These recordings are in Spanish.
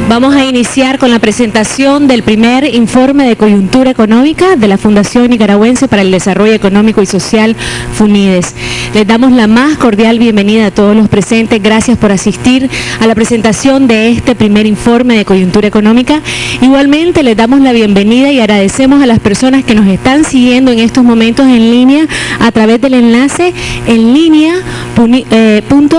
Vamos a iniciar con la presentación del primer informe de coyuntura económica de la Fundación Nicaragüense para el Desarrollo Económico y Social, FUNIDES. Les damos la más cordial bienvenida a todos los presentes. Gracias por asistir a la presentación de este primer informe de coyuntura económica. Igualmente les damos la bienvenida y agradecemos a las personas que nos están siguiendo en estos momentos en línea a través del enlace en línea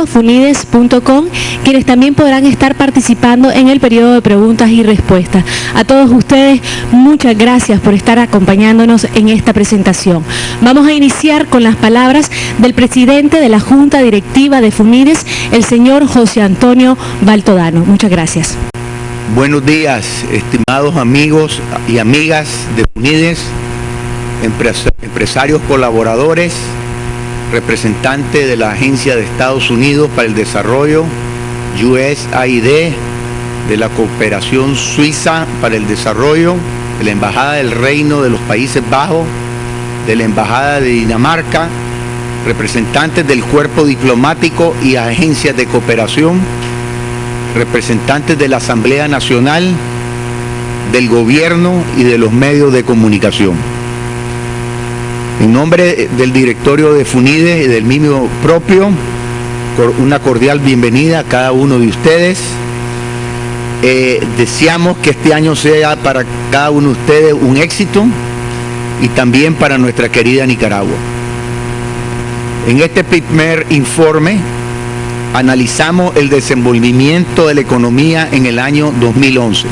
.funides.com, quienes también podrán estar participando en el periodo de preguntas y respuestas. A todos ustedes, muchas gracias por estar acompañándonos en esta presentación. Vamos a iniciar con las palabras del presidente de la Junta Directiva de FUNIDES, el señor José Antonio Baltodano. Muchas gracias. Buenos días, estimados amigos y amigas de FUNIDES, empresarios colaboradores, representantes de la Agencia de Estados Unidos para el Desarrollo, USAID, de la Cooperación Suiza para el Desarrollo, de la Embajada del Reino de los Países Bajos, de la Embajada de Dinamarca, representantes del Cuerpo Diplomático y agencias de cooperación, representantes de la Asamblea Nacional, del Gobierno y de los medios de comunicación. En nombre del directorio de FUNIDES y del mío propio, una cordial bienvenida a cada uno de ustedes. Deseamos que este año sea para cada uno de ustedes un éxito y también para nuestra querida Nicaragua. En este primer informe analizamos el desenvolvimiento de la economía en el año 2011.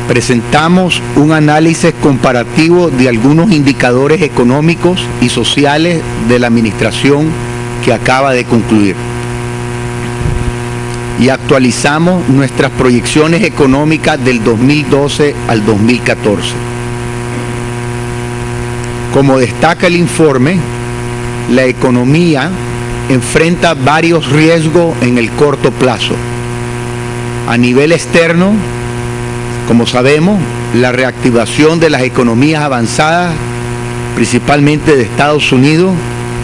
Presentamos un análisis comparativo de algunos indicadores económicos y sociales de la administración que acaba de concluir. Y actualizamos nuestras proyecciones económicas del 2012 al 2014. Como destaca el informe, la economía enfrenta varios riesgos en el corto plazo. A nivel externo, como sabemos, la reactivación de las economías avanzadas, principalmente de Estados Unidos,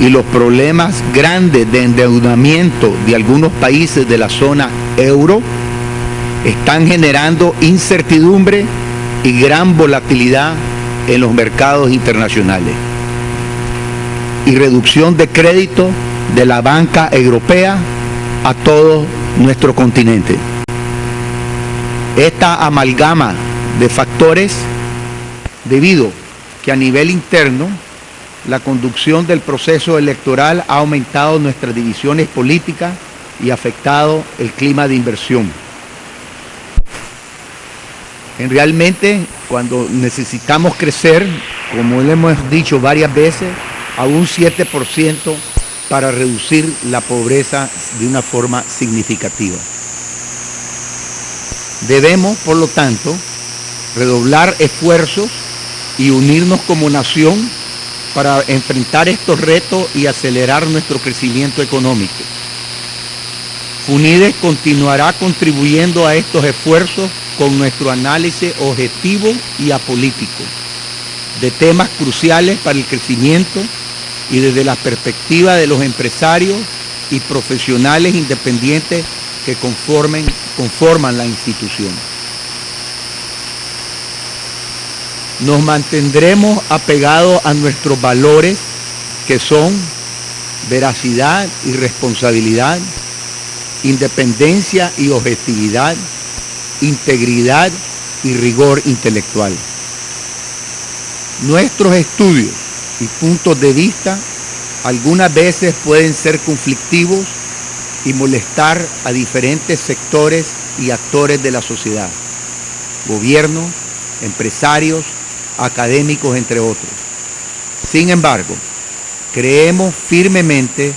y los problemas grandes de endeudamiento de algunos países de la zona euro están generando incertidumbre y gran volatilidad en los mercados internacionales y reducción de crédito de la banca europea a todo nuestro continente. Esta amalgama de factores, debido que a nivel interno la conducción del proceso electoral ha aumentado nuestras divisiones políticas y afectado el clima de inversión. Realmente, cuando necesitamos crecer, como le hemos dicho varias veces, a un 7% para reducir la pobreza de una forma significativa. Debemos, por lo tanto, redoblar esfuerzos y unirnos como nación para enfrentar estos retos y acelerar nuestro crecimiento económico. FUNIDES continuará contribuyendo a estos esfuerzos con nuestro análisis objetivo y apolítico de temas cruciales para el crecimiento y desde la perspectiva de los empresarios y profesionales independientes que conforman la institución. Nos mantendremos apegados a nuestros valores, que son veracidad y responsabilidad, independencia y objetividad, integridad y rigor intelectual. Nuestros estudios y puntos de vista algunas veces pueden ser conflictivos y molestar a diferentes sectores y actores de la sociedad, gobierno, empresarios, académicos, entre otros. Sin embargo, creemos firmemente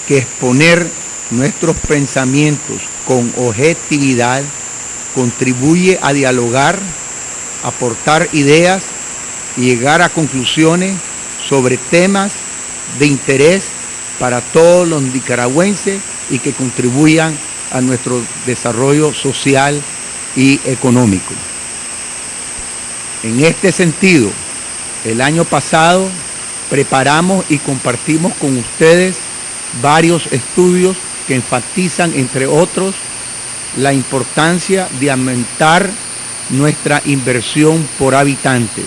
que exponer nuestros pensamientos con objetividad contribuye a dialogar, aportar ideas y llegar a conclusiones sobre temas de interés para todos los nicaragüenses y que contribuyan a nuestro desarrollo social y económico. En este sentido, el año pasado preparamos y compartimos con ustedes varios estudios que enfatizan, entre otros, la importancia de aumentar nuestra inversión por habitante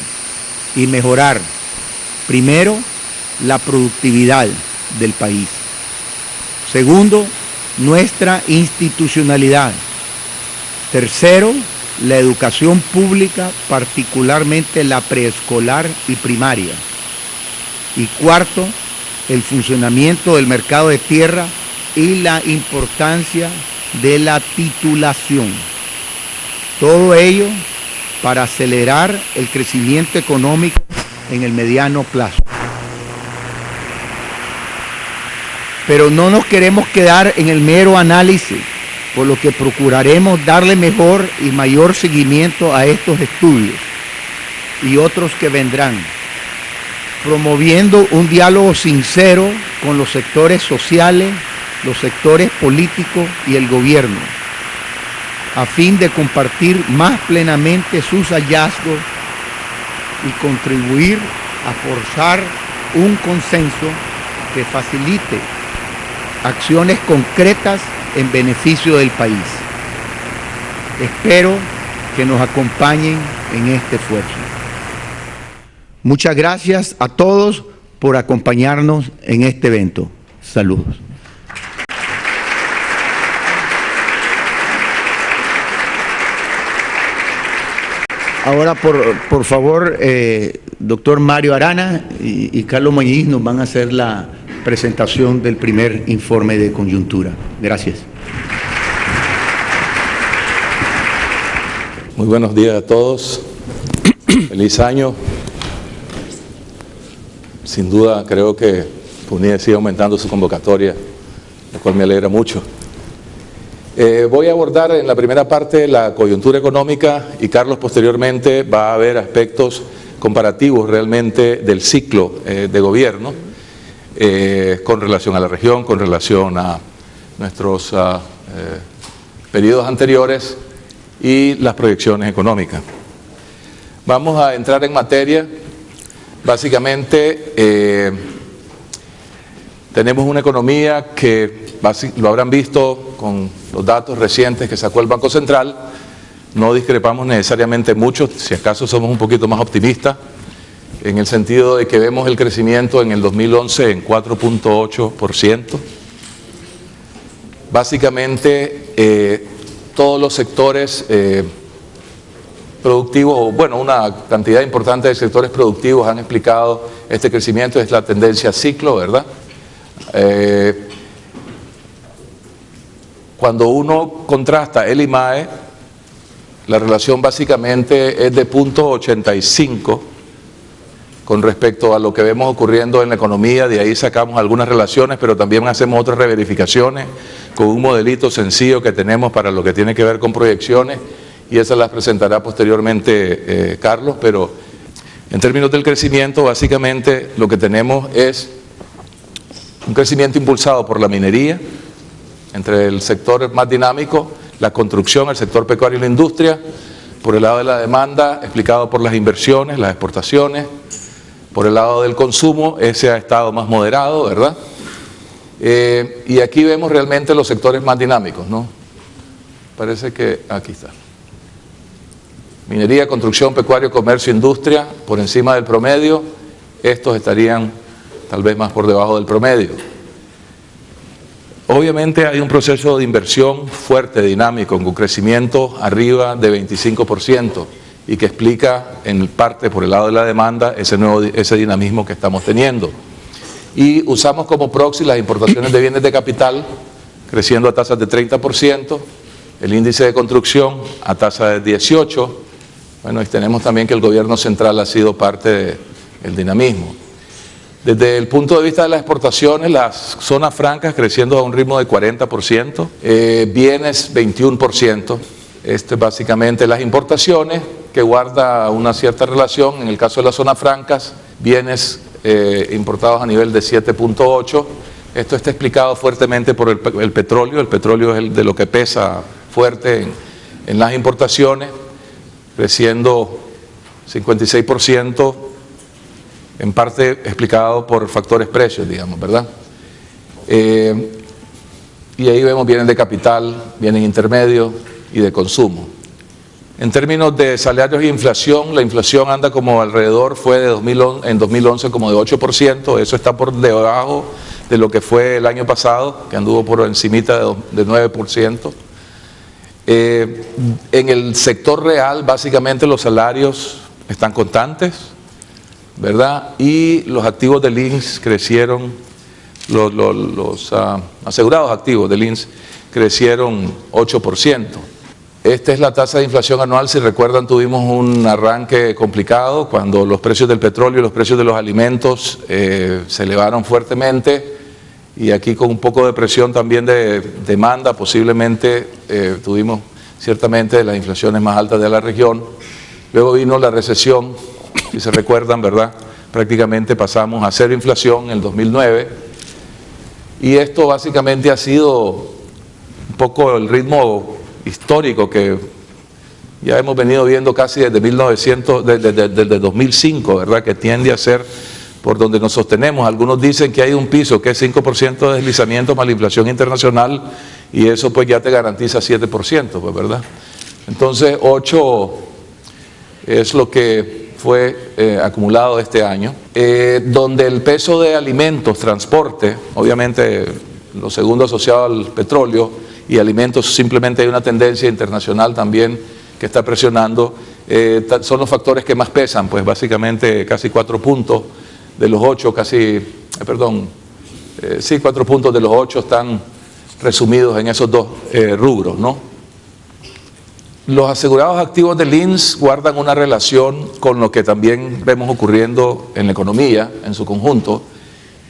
y mejorar, primero, la productividad del país. Segundo, nuestra institucionalidad. Tercero, la educación pública, particularmente la preescolar y primaria. Y cuarto, el funcionamiento del mercado de tierra y la importancia de la titulación. Todo ello para acelerar el crecimiento económico en el mediano plazo. Pero no nos queremos quedar en el mero análisis, por lo que procuraremos darle mejor y mayor seguimiento a estos estudios y otros que vendrán, promoviendo un diálogo sincero con los sectores sociales, los sectores políticos y el gobierno, a fin de compartir más plenamente sus hallazgos y contribuir a forzar un consenso que facilite acciones concretas en beneficio del país. Espero que nos acompañen en este esfuerzo. Muchas gracias a todos por acompañarnos en este evento. Saludos. Ahora, por favor, doctor Mario Arana y Carlos Muñiz nos van a hacer la presentación del primer informe de coyuntura. Gracias. Muy buenos días a todos. Feliz año. Sin duda, creo que PUNIDES sigue aumentando su convocatoria, lo cual me alegra mucho. Voy a abordar en la primera parte la coyuntura económica y Carlos posteriormente va a ver aspectos comparativos realmente del ciclo de gobierno con relación a la región, con relación a nuestros periodos anteriores y las proyecciones económicas. Vamos a entrar en materia. Básicamente tenemos una economía que lo habrán visto con los datos recientes que sacó el Banco Central. No discrepamos necesariamente mucho, si acaso somos un poquito más optimistas, en el sentido de que vemos el crecimiento en el 2011 en 4.8%. Básicamente todos los sectores productivos, bueno, una cantidad importante de sectores productivos han explicado este crecimiento, es la tendencia ciclo, ¿verdad? Cuando uno contrasta el IMAE, la relación básicamente es de 0.85 con respecto a lo que vemos ocurriendo en la economía. De ahí sacamos algunas relaciones, pero también hacemos otras reverificaciones con un modelito sencillo que tenemos para lo que tiene que ver con proyecciones, y esas las presentará posteriormente Carlos. Pero en términos del crecimiento, básicamente lo que tenemos es un crecimiento impulsado por la minería, entre el sector más dinámico, la construcción, el sector pecuario y la industria. Por el lado de la demanda, explicado por las inversiones, las exportaciones. Por el lado del consumo, ese ha estado más moderado, ¿verdad? Y aquí vemos realmente los sectores más dinámicos, ¿no? Parece que aquí está. Minería, construcción, pecuario, comercio, industria, por encima del promedio. Estos estarían tal vez más por debajo del promedio. Obviamente hay un proceso de inversión fuerte, dinámico, con crecimiento arriba de 25% y que explica en parte por el lado de la demanda ese dinamismo que estamos teniendo. Y usamos como proxy las importaciones de bienes de capital, creciendo a tasas de 30%, el índice de construcción a tasa de 18%. Bueno, y tenemos también que el gobierno central ha sido parte del dinamismo. Desde el punto de vista de las exportaciones, las zonas francas creciendo a un ritmo de 40%, bienes 21%. Básicamente las importaciones, que guarda una cierta relación. En el caso de las zonas francas, bienes importados a nivel de 7.8. Esto está explicado fuertemente por el petróleo. El petróleo es de lo que pesa fuerte en las importaciones, creciendo 56%. En parte explicado por factores precios, digamos, ¿verdad? y ahí vemos bienes de capital, bienes intermedios y de consumo. En términos de salarios e inflación, la inflación anda como alrededor, en 2011 como de 8%, eso está por debajo de lo que fue el año pasado, que anduvo por encimita de 9%. En el sector real, básicamente los salarios están constantes, ¿verdad? Y los activos del INSS crecieron, los asegurados activos del INSS crecieron 8%. Esta es la tasa de inflación anual. Si recuerdan, tuvimos un arranque complicado cuando los precios del petróleo y los precios de los alimentos se elevaron fuertemente, y aquí con un poco de presión también de demanda, posiblemente tuvimos ciertamente las inflaciones más altas de la región. Luego vino la recesión, si se recuerdan, ¿verdad? Prácticamente pasamos a cero inflación en el 2009, y esto básicamente ha sido un poco el ritmo histórico que ya hemos venido viendo casi desde 2005, ¿verdad? Que tiende a ser por donde nos sostenemos. Algunos dicen que hay un piso que es 5% de deslizamiento más la inflación internacional, y eso pues ya te garantiza 7%, pues, ¿verdad? Entonces 8 es lo que fue acumulado este año, donde el peso de alimentos, transporte, obviamente lo segundo asociado al petróleo, y alimentos, simplemente hay una tendencia internacional también que está presionando, son los factores que más pesan, pues básicamente casi 4 puntos de los 8, 4 puntos de los 8 están resumidos en esos dos rubros, ¿no? Los asegurados activos del INSS guardan una relación con lo que también vemos ocurriendo en la economía en su conjunto,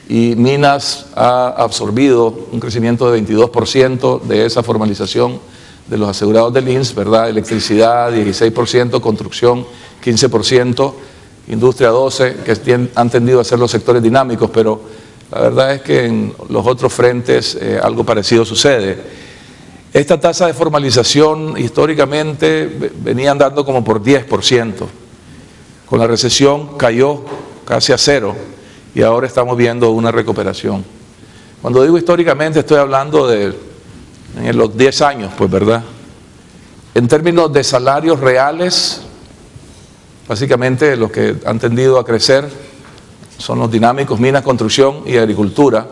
y Minas ha absorbido un crecimiento de 22% de esa formalización de los asegurados del INSS, ¿verdad? Electricidad 16%, construcción 15%, industria 12%, que han tendido a ser los sectores dinámicos, pero la verdad es que en los otros frentes algo parecido sucede. Esta tasa de formalización históricamente venía andando como por 10%, con la recesión cayó casi a cero, y ahora estamos viendo una recuperación. Cuando digo históricamente estoy hablando de en los 10 años, pues, ¿verdad? En términos de salarios reales, básicamente los que han tendido a crecer son los dinámicos, minas, construcción y agricultura.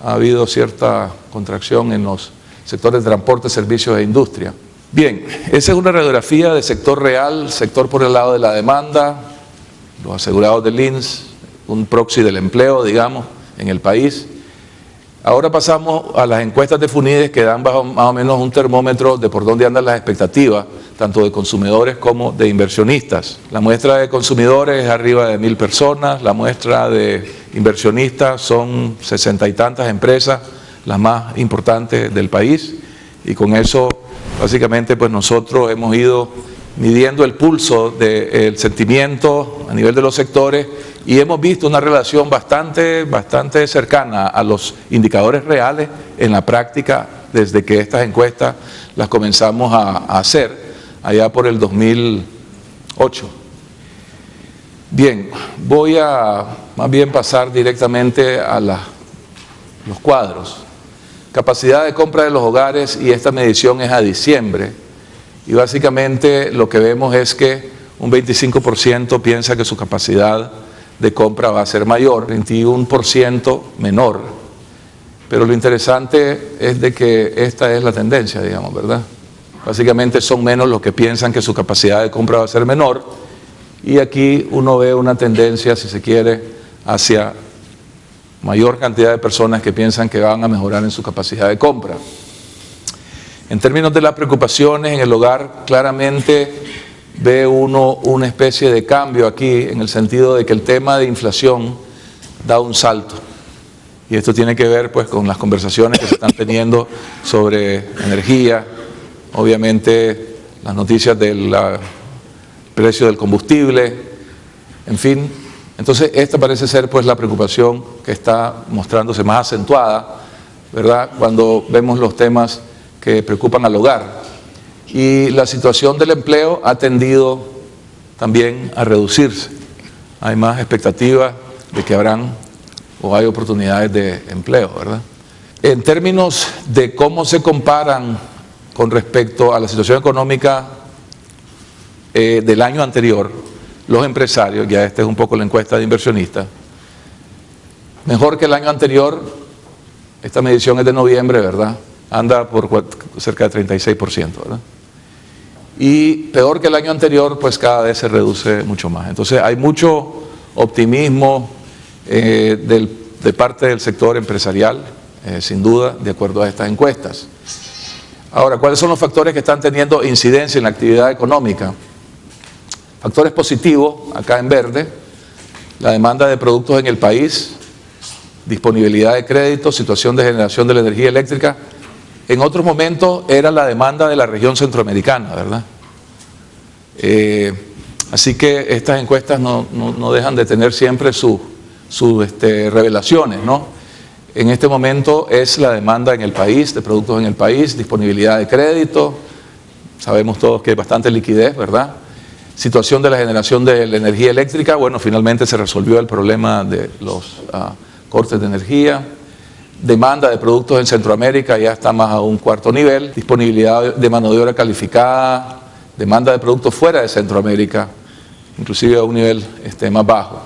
Ha habido cierta contracción en los sectores de transporte, servicios e industria. Bien, esa es una radiografía del sector real, sector por el lado de la demanda, los asegurados del INSS, un proxy del empleo, digamos, en el país. Ahora pasamos a las encuestas de FUNIDES, que dan más o menos un termómetro de por dónde andan las expectativas, tanto de consumidores como de inversionistas. La muestra de consumidores es arriba de 1.000 personas, la muestra de inversionistas son 60 y tantas empresas, las más importantes del país, y con eso básicamente pues nosotros hemos ido midiendo el pulso del sentimiento a nivel de los sectores, y hemos visto una relación bastante cercana a los indicadores reales en la práctica desde que estas encuestas las comenzamos a hacer allá por el 2008. Bien, voy a más bien pasar directamente a los cuadros. Capacidad de compra de los hogares, y esta medición es a diciembre, y básicamente lo que vemos es que un 25% piensa que su capacidad de compra va a ser mayor, 21% menor, pero lo interesante es de que esta es la tendencia, digamos, ¿verdad? Básicamente son menos los que piensan que su capacidad de compra va a ser menor, y aquí uno ve una tendencia, si se quiere, hacia mayor cantidad de personas que piensan que van a mejorar en su capacidad de compra. En términos de las preocupaciones en el hogar, claramente ve uno una especie de cambio aquí, en el sentido de que el tema de inflación da un salto, y esto tiene que ver pues con las conversaciones que se están teniendo sobre energía, obviamente las noticias del precio del combustible, en fin. Entonces esta parece ser pues la preocupación que está mostrándose más acentuada, ¿verdad?, cuando vemos los temas que preocupan al hogar. Y la situación del empleo ha tendido también a reducirse. Hay más expectativa de que habrán o hay oportunidades de empleo, ¿verdad? En términos de cómo se comparan con respecto a la situación económica del año anterior, los empresarios, ya esta es un poco la encuesta de inversionistas, mejor que el año anterior, esta medición es de noviembre, ¿verdad? Anda por cerca de 36%, ¿verdad? Y peor que el año anterior, pues cada vez se reduce mucho más. Entonces hay mucho optimismo de parte del sector empresarial, sin duda, de acuerdo a estas encuestas. Ahora, ¿cuáles son los factores que están teniendo incidencia en la actividad económica? Factores positivos, acá en verde, la demanda de productos en el país, disponibilidad de crédito, situación de generación de la energía eléctrica. En otros momentos era la demanda de la región centroamericana, ¿verdad? Así que estas encuestas no dejan de tener siempre sus revelaciones, ¿no? En este momento es la demanda en el país, de productos en el país, disponibilidad de crédito, sabemos todos que hay bastante liquidez, ¿verdad? Situación de la generación de la energía eléctrica, bueno, finalmente se resolvió el problema de los cortes de energía. Demanda de productos en Centroamérica ya está más a un cuarto nivel, disponibilidad de mano de obra calificada, demanda de productos fuera de Centroamérica, inclusive a un nivel más bajo.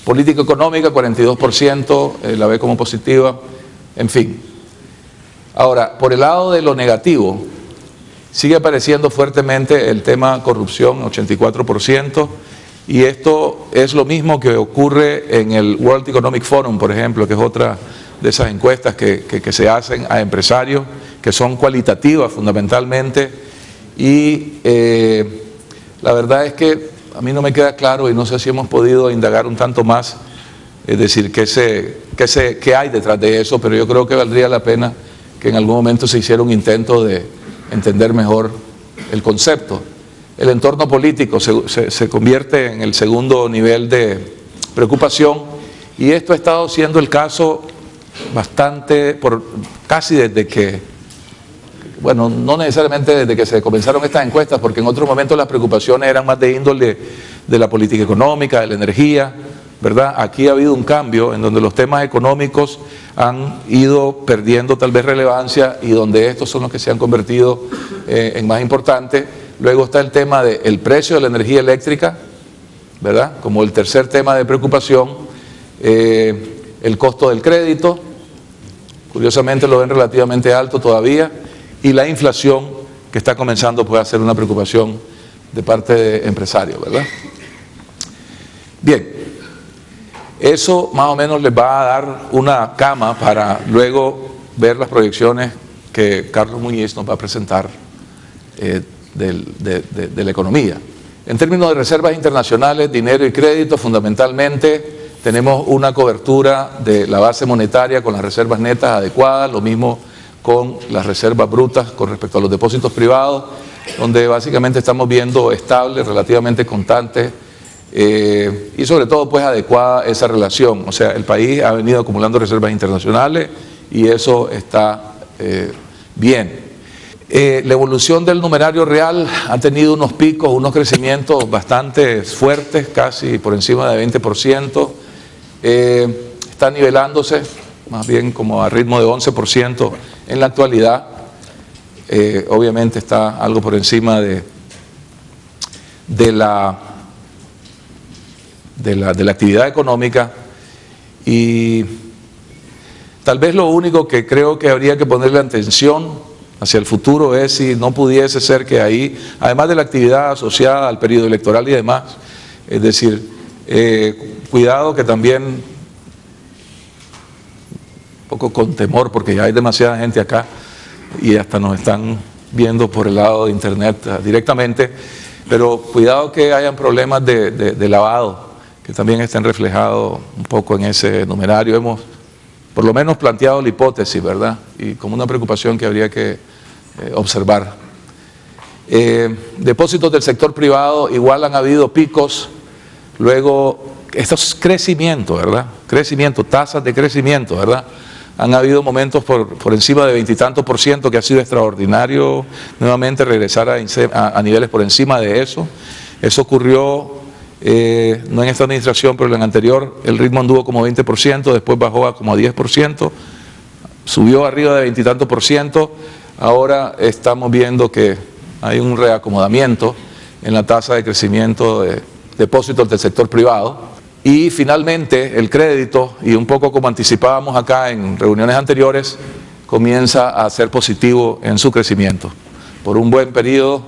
Política económica, 42%, la ve como positiva, en fin. Ahora, por el lado de lo negativo, sigue apareciendo fuertemente el tema corrupción, 84%, y esto es lo mismo que ocurre en el World Economic Forum, por ejemplo, que es otra de esas encuestas que se hacen a empresarios, que son cualitativas fundamentalmente, y la verdad es que a mí no me queda claro y no sé si hemos podido indagar un tanto más, es decir, qué hay detrás de eso, pero yo creo que valdría la pena que en algún momento se hiciera un intento de entender mejor el concepto. El entorno político se convierte en el segundo nivel de preocupación y esto ha estado siendo el caso casi desde que, bueno, no necesariamente desde que se comenzaron estas encuestas, porque en otros momentos las preocupaciones eran más de índole de la política económica, de la energía, ¿verdad? Aquí ha habido un cambio en donde los temas económicos han ido perdiendo tal vez relevancia y donde estos son los que se han convertido en más importantes. Luego está el tema del precio de la energía eléctrica, ¿verdad? Como el tercer tema de preocupación, el costo del crédito, curiosamente lo ven relativamente alto todavía, y la inflación que está comenzando puede ser una preocupación de parte de empresarios, ¿verdad? Bien, eso más o menos les va a dar una cama para luego ver las proyecciones que Carlos Muñiz nos va a presentar de la economía. En términos de reservas internacionales, dinero y crédito, fundamentalmente tenemos una cobertura de la base monetaria con las reservas netas adecuadas, lo mismo con las reservas brutas con respecto a los depósitos privados, donde básicamente estamos viendo estable, relativamente constante y sobre todo pues adecuada esa relación. O sea, el país ha venido acumulando reservas internacionales y eso está bien. La evolución del numerario real ha tenido unos picos, unos crecimientos bastante fuertes, casi por encima de 20%. Está nivelándose, más bien como a ritmo de 11% en la actualidad. Obviamente está algo por encima de la actividad económica y tal vez lo único que creo que habría que ponerle atención hacia el futuro es si no pudiese ser que ahí, además de la actividad asociada al periodo electoral y demás, es decir, cuidado que también, un poco con temor porque ya hay demasiada gente acá y hasta nos están viendo por el lado de internet directamente, pero cuidado que hayan problemas de lavado, que también estén reflejados un poco en ese numerario. Hemos por lo menos planteado la hipótesis, ¿verdad? Y como una preocupación que habría que observar. Depósitos del sector privado, igual han habido picos, luego estos crecimientos, ¿verdad? Crecimiento, tasas de crecimiento, ¿verdad? Han habido momentos por encima de 20 y tantos %, que ha sido extraordinario nuevamente regresar a niveles por encima de eso. Eso ocurrió no en esta administración, pero en la anterior el ritmo anduvo como 20%, después bajó a como a 10%, subió arriba de 20 y tantos %, ahora estamos viendo que hay un reacomodamiento en la tasa de crecimiento de depósitos del sector privado. Y finalmente el crédito, y un poco como anticipábamos acá en reuniones anteriores, comienza a ser positivo en su crecimiento. Por un buen periodo,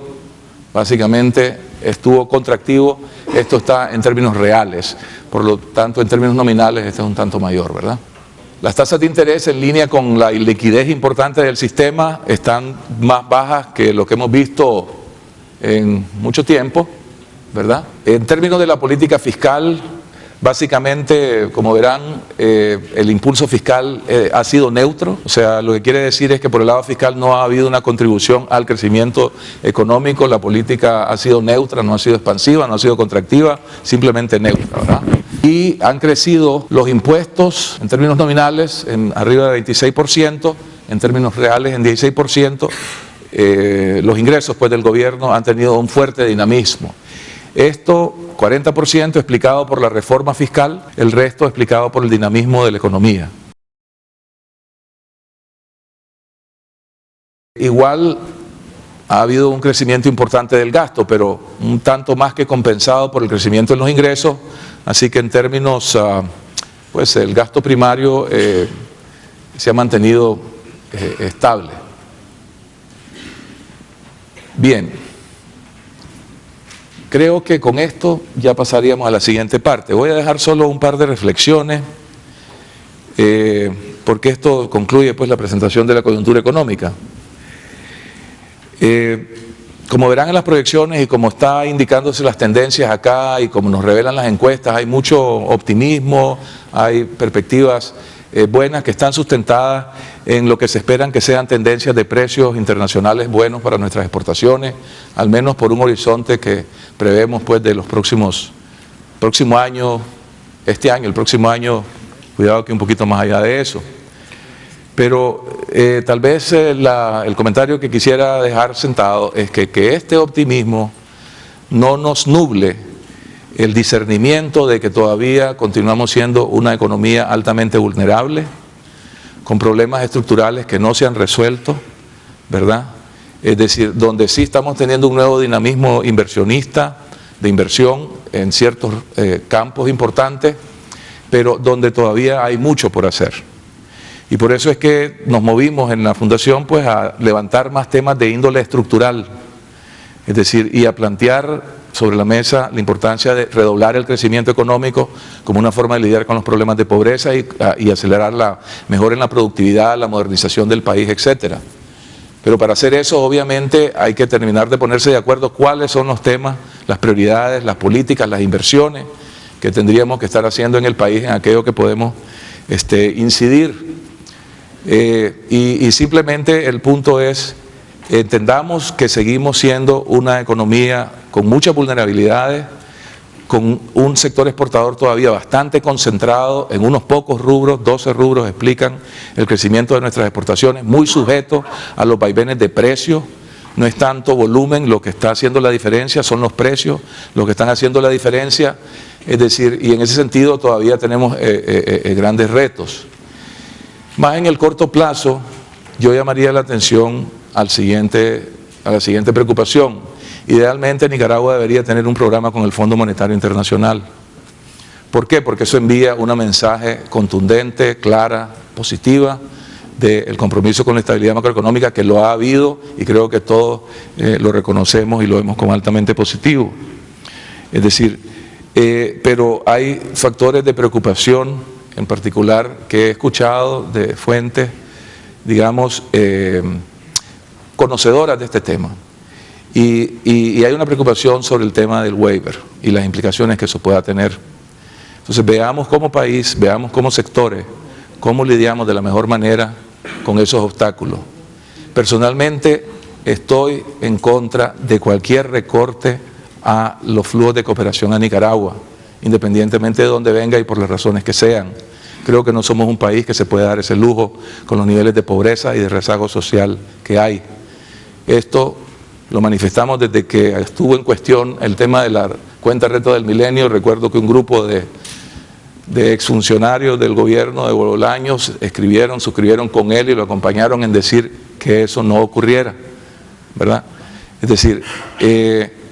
básicamente estuvo contractivo. Esto está en términos reales, por lo tanto en términos nominales este es un tanto mayor, ¿verdad? Las tasas de interés, en línea con la liquidez importante del sistema, están más bajas que lo que hemos visto en mucho tiempo, ¿verdad? En términos de la política fiscal, básicamente, como verán, el impulso fiscal ha sido neutro. O sea, lo que quiere decir es que por el lado fiscal no ha habido una contribución al crecimiento económico. La política ha sido neutra, no ha sido expansiva, no ha sido contractiva, simplemente neutra, ¿verdad? Y han crecido los impuestos en términos nominales en arriba de 26%, en términos reales en 16%. Los ingresos pues, del gobierno han tenido un fuerte dinamismo. Esto, 40% explicado por la reforma fiscal, el resto explicado por el dinamismo de la economía. Igual ha habido un crecimiento importante del gasto, pero un tanto más que compensado por el crecimiento en los ingresos, así que en términos, pues el gasto primario se ha mantenido estable. Bien. Creo que con esto ya pasaríamos a la siguiente parte. Voy a dejar solo un par de reflexiones, porque esto concluye pues la presentación de la coyuntura económica. Como verán en las proyecciones y como está indicándose las tendencias acá y como nos revelan las encuestas, hay mucho optimismo, hay perspectivas buenas que están sustentadas en lo que se esperan que sean tendencias de precios internacionales buenos para nuestras exportaciones, al menos por un horizonte que prevemos pues de los próximo año, este año, el próximo año, cuidado que un poquito más allá de eso. Pero tal vez el comentario que quisiera dejar sentado es que este optimismo no nos nuble el discernimiento de que todavía continuamos siendo una economía altamente vulnerable, con problemas estructurales que no se han resuelto, ¿verdad? Es decir, donde sí estamos teniendo un nuevo dinamismo inversionista, de inversión en ciertos campos importantes, pero donde todavía hay mucho por hacer. Y por eso es que nos movimos en la Fundación pues, a levantar más temas de índole estructural, es decir, y a plantear sobre la mesa la importancia de redoblar el crecimiento económico como una forma de lidiar con los problemas de pobreza y acelerar la mejora en la productividad, la modernización del país, etcétera. Pero para hacer eso, obviamente, hay que terminar de ponerse de acuerdo cuáles son los temas, las prioridades, las políticas, las inversiones que tendríamos que estar haciendo en el país en aquello que podemos incidir. Y simplemente el punto es, entendamos que seguimos siendo una economía con muchas vulnerabilidades, con un sector exportador todavía bastante concentrado en unos pocos rubros, 12 rubros explican el crecimiento de nuestras exportaciones, muy sujeto a los vaivenes de precios. No es tanto volumen lo que está haciendo la diferencia, son los precios los que están haciendo la diferencia, es decir, y en ese sentido todavía tenemos grandes retos. Más en el corto plazo, yo llamaría la atención a la siguiente preocupación. Idealmente Nicaragua debería tener un programa con el Fondo Monetario Internacional. ¿Por qué? Porque eso envía un mensaje contundente, clara, positiva, del compromiso con la estabilidad macroeconómica, que lo ha habido y creo que todos lo reconocemos y lo vemos como altamente positivo. Es decir, pero hay factores de preocupación en particular que he escuchado de fuentes, digamos, conocedoras de este tema. Y hay una preocupación sobre el tema del waiver y las implicaciones que eso pueda tener. Entonces veamos como país, veamos como sectores, cómo lidiamos de la mejor manera con esos obstáculos. Personalmente estoy en contra de cualquier recorte a los flujos de cooperación a Nicaragua, independientemente de dónde venga y por las razones que sean. Creo que no somos un país que se puede dar ese lujo con los niveles de pobreza y de rezago social que hay. Esto lo manifestamos desde que estuvo en cuestión el tema de la cuenta reto del milenio. Recuerdo que un grupo de de exfuncionarios del gobierno de Bolaños suscribieron con él y lo acompañaron en decir que eso no ocurriera, ¿verdad? Es decir,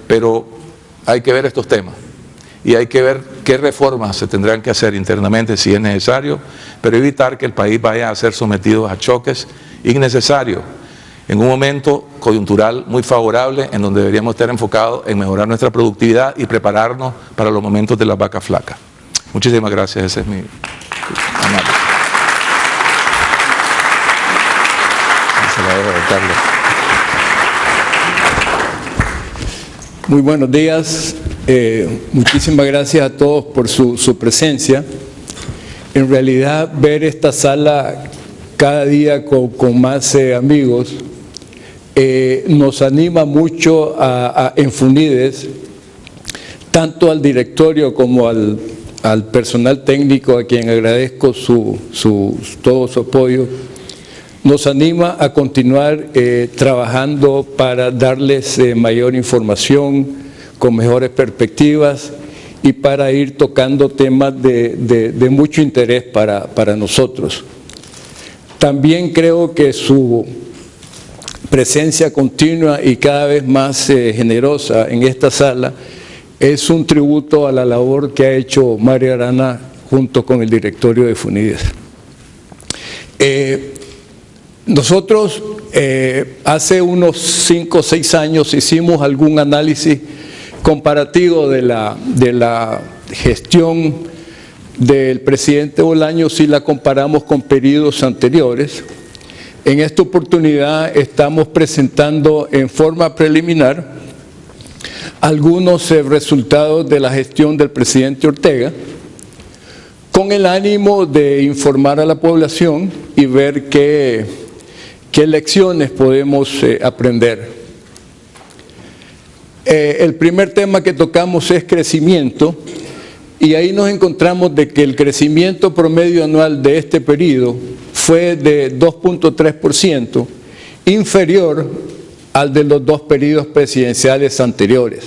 pero hay que ver estos temas y hay que ver qué reformas se tendrán que hacer internamente si es necesario, pero evitar que el país vaya a ser sometido a choques innecesarios en un momento coyuntural muy favorable en donde deberíamos estar enfocados en mejorar nuestra productividad y prepararnos para los momentos de las vacas flacas. Muchísimas gracias, ese es mi análisis. Se la dejo de Carlos. Muy buenos días, muchísimas gracias a todos por su presencia. En realidad ver esta sala cada día con más amigos nos anima mucho en FUNIDES, tanto al directorio como al personal técnico, a quien agradezco todo su apoyo. Nos anima a continuar trabajando para darles mayor información, con mejores perspectivas y para ir tocando temas de mucho interés para nosotros. También creo que su presencia continua y cada vez más generosa en esta sala es un tributo a la labor que ha hecho Mario Arana junto con el directorio de FUNIDES. Nosotros hace unos 5 o 6 años hicimos algún análisis comparativo de la gestión del presidente Bolaños si la comparamos con periodos anteriores. En esta oportunidad estamos presentando en forma preliminar algunos resultados de la gestión del presidente Ortega, con el ánimo de informar a la población y ver qué lecciones podemos aprender. El primer tema que tocamos es crecimiento, y ahí nos encontramos de que el crecimiento promedio anual de este periodo fue de 2.3%, inferior al de los 2 periodos presidenciales anteriores.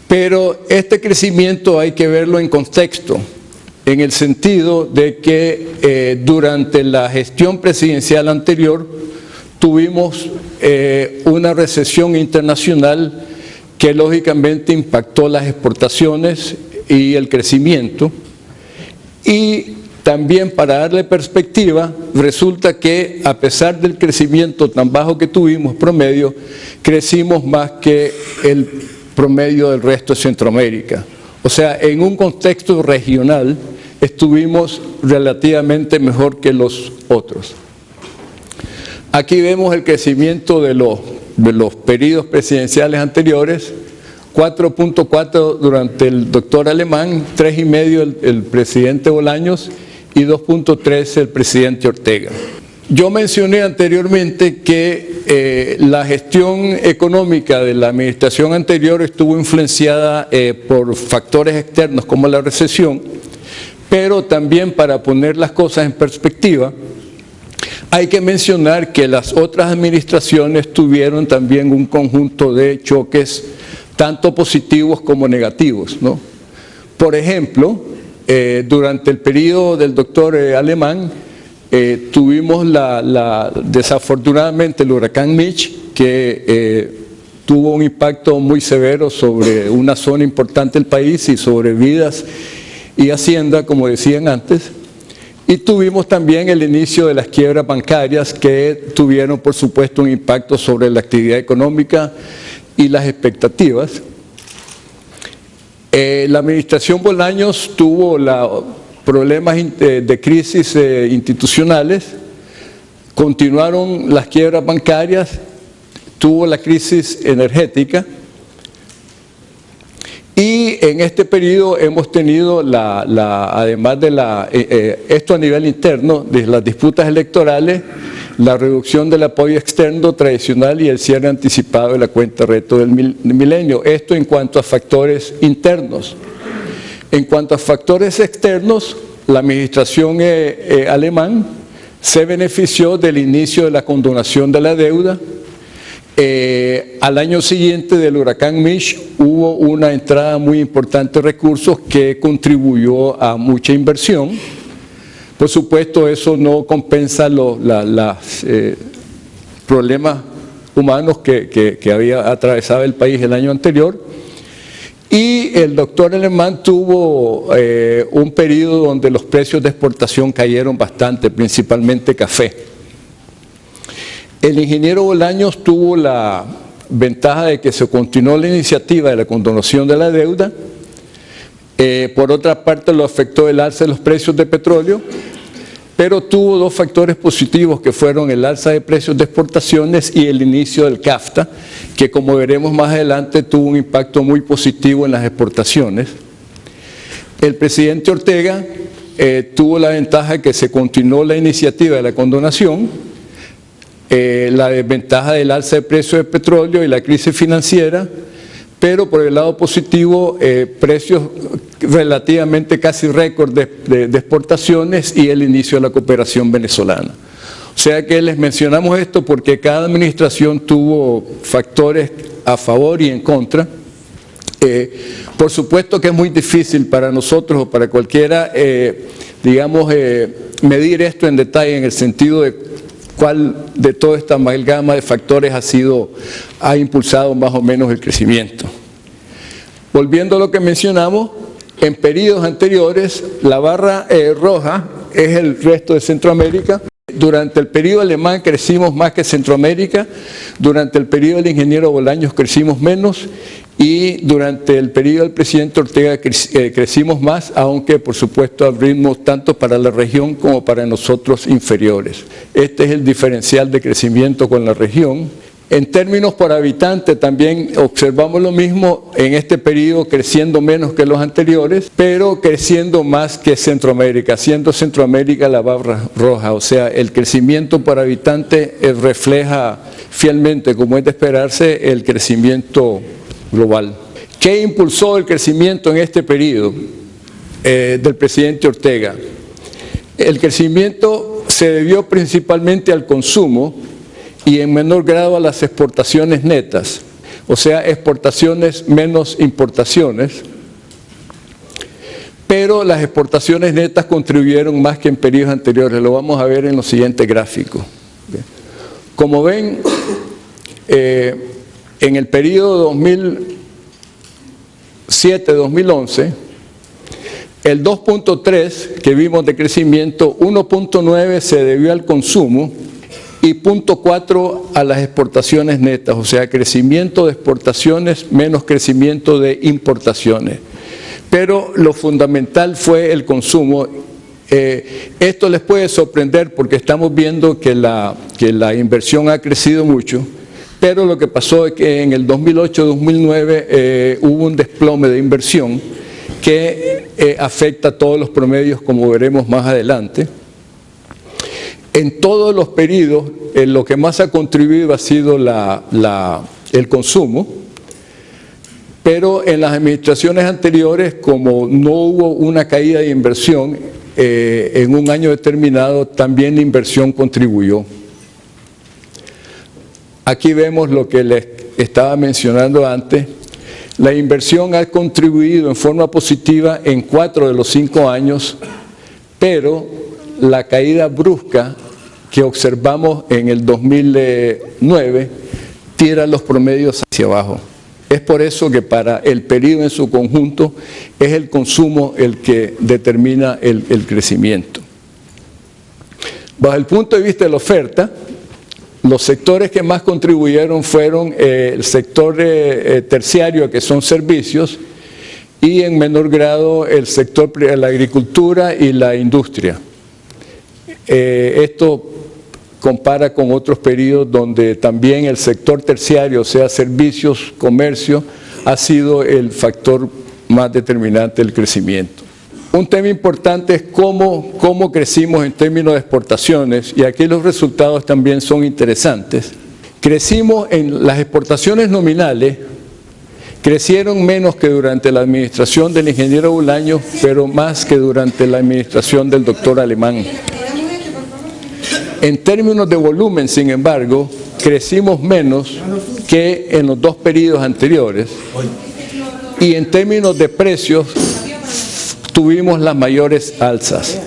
Pero este crecimiento hay que verlo en contexto, en el sentido de que durante la gestión presidencial anterior tuvimos una recesión internacional que lógicamente impactó las exportaciones y el crecimiento, y también, para darle perspectiva, resulta que a pesar del crecimiento tan bajo que tuvimos promedio, crecimos más que el promedio del resto de Centroamérica. O sea, en un contexto regional estuvimos relativamente mejor que los otros. Aquí vemos el crecimiento de los periodos presidenciales anteriores: 4.4 durante el doctor Alemán, 3.5 el presidente Bolaños y 2.3 el presidente Ortega. Yo mencioné anteriormente que la gestión económica de la administración anterior estuvo influenciada por factores externos como la recesión, pero también, para poner las cosas en perspectiva, hay que mencionar que las otras administraciones tuvieron también un conjunto de choques, tanto positivos como negativos, ¿no? Por ejemplo, durante el periodo del doctor Alemán, tuvimos desafortunadamente el huracán Mitch, que tuvo un impacto muy severo sobre una zona importante del país y sobre vidas y hacienda, como decían antes. Y tuvimos también el inicio de las quiebras bancarias, que tuvieron, por supuesto, un impacto sobre la actividad económica y las expectativas. La administración Bolaños tuvo problemas de crisis institucionales, continuaron las quiebras bancarias, tuvo la crisis energética, y en este periodo hemos tenido, además de esto a nivel interno, de las disputas electorales, la reducción del apoyo externo tradicional y el cierre anticipado de la cuenta reto del milenio. Esto en cuanto a factores internos. En cuanto a factores externos, la administración Alemán se benefició del inicio de la condonación de la deuda, Al año siguiente del huracán Mitch hubo una entrada muy importante de recursos que contribuyó a mucha inversión. Por supuesto, eso no compensa los problemas humanos que había atravesado el país el año anterior. Y el doctor Alemán tuvo un periodo donde los precios de exportación cayeron bastante, principalmente café. El ingeniero Bolaños tuvo la ventaja de que se continuó la iniciativa de la condonación de la deuda. Por otra parte, lo afectó el alza de los precios de petróleo, pero tuvo dos factores positivos que fueron el alza de precios de exportaciones y el inicio del CAFTA, que como veremos más adelante tuvo un impacto muy positivo en las exportaciones. El presidente Ortega tuvo la ventaja de que se continuó la iniciativa de la condonación, la desventaja del alza de precios de petróleo y la crisis financiera, pero por el lado positivo, precios relativamente casi récord de exportaciones y el inicio de la cooperación venezolana. O sea que les mencionamos esto porque cada administración tuvo factores a favor y en contra. Por supuesto que es muy difícil para nosotros o para cualquiera, medir esto en detalle en el sentido de cuál de toda esta amalgama de factores ha impulsado más o menos el crecimiento. Volviendo a lo que mencionamos, en periodos anteriores, la barra roja es el resto de Centroamérica. Durante el periodo alemán crecimos más que Centroamérica, durante el periodo del ingeniero Bolaños crecimos menos y durante el periodo del presidente Ortega crecimos más, aunque por supuesto a ritmos tanto para la región como para nosotros inferiores. Este es el diferencial de crecimiento con la región. En términos por habitante también observamos lo mismo en este periodo, creciendo menos que los anteriores, pero creciendo más que Centroamérica, siendo Centroamérica la barra roja. O sea, el crecimiento por habitante refleja fielmente, como es de esperarse, el crecimiento global. ¿Qué impulsó el crecimiento en este periodo del presidente Ortega? El crecimiento se debió principalmente al consumo y en menor grado a las exportaciones netas, o sea, exportaciones menos importaciones, pero las exportaciones netas contribuyeron más que en periodos anteriores, lo vamos a ver en los siguientes gráficos. Como ven, en el periodo 2007-2011, el 2.3 que vimos de crecimiento, 1.9 se debió al consumo, y 0.4 a las exportaciones netas, o sea, crecimiento de exportaciones menos crecimiento de importaciones. Pero lo fundamental fue el consumo. Esto les puede sorprender porque estamos viendo que la inversión ha crecido mucho, pero lo que pasó es que en el 2008-2009 hubo un desplome de inversión que afecta a todos los promedios, como veremos más adelante. En todos los periodos, lo que más ha contribuido ha sido el consumo, pero en las administraciones anteriores, como no hubo una caída de inversión en un año determinado, también la inversión contribuyó. Aquí vemos lo que les estaba mencionando antes. La inversión ha contribuido en forma positiva en 4 de los 5 años, pero la caída brusca que observamos en el 2009 tira los promedios hacia abajo. Es por eso que para el periodo en su conjunto es el consumo el que determina el crecimiento. Bajo el punto de vista de la oferta, los sectores que más contribuyeron fueron el sector terciario, que son servicios, y en menor grado el sector de la agricultura y la industria. Esto compara con otros periodos donde también el sector terciario, o sea, servicios, comercio, ha sido el factor más determinante del crecimiento. Un tema importante es cómo crecimos en términos de exportaciones, y aquí los resultados también son interesantes. Crecimos en las exportaciones nominales, crecieron menos que durante la administración del ingeniero Bolaños, pero más que durante la administración del doctor Alemán. En términos de volumen, sin embargo, crecimos menos que en los dos periodos anteriores. Y en términos de precios, tuvimos las mayores alzas.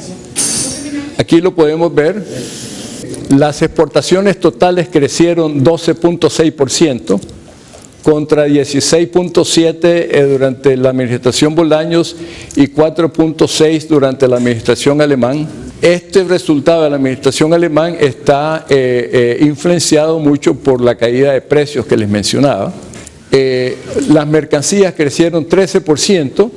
Aquí lo podemos ver. Las exportaciones totales crecieron 12.6% contra 16.7% durante la administración Bolaños y 4.6% durante la administración Alemán. Este resultado de la administración Alemán está influenciado mucho por la caída de precios que les mencionaba. Las mercancías crecieron 13%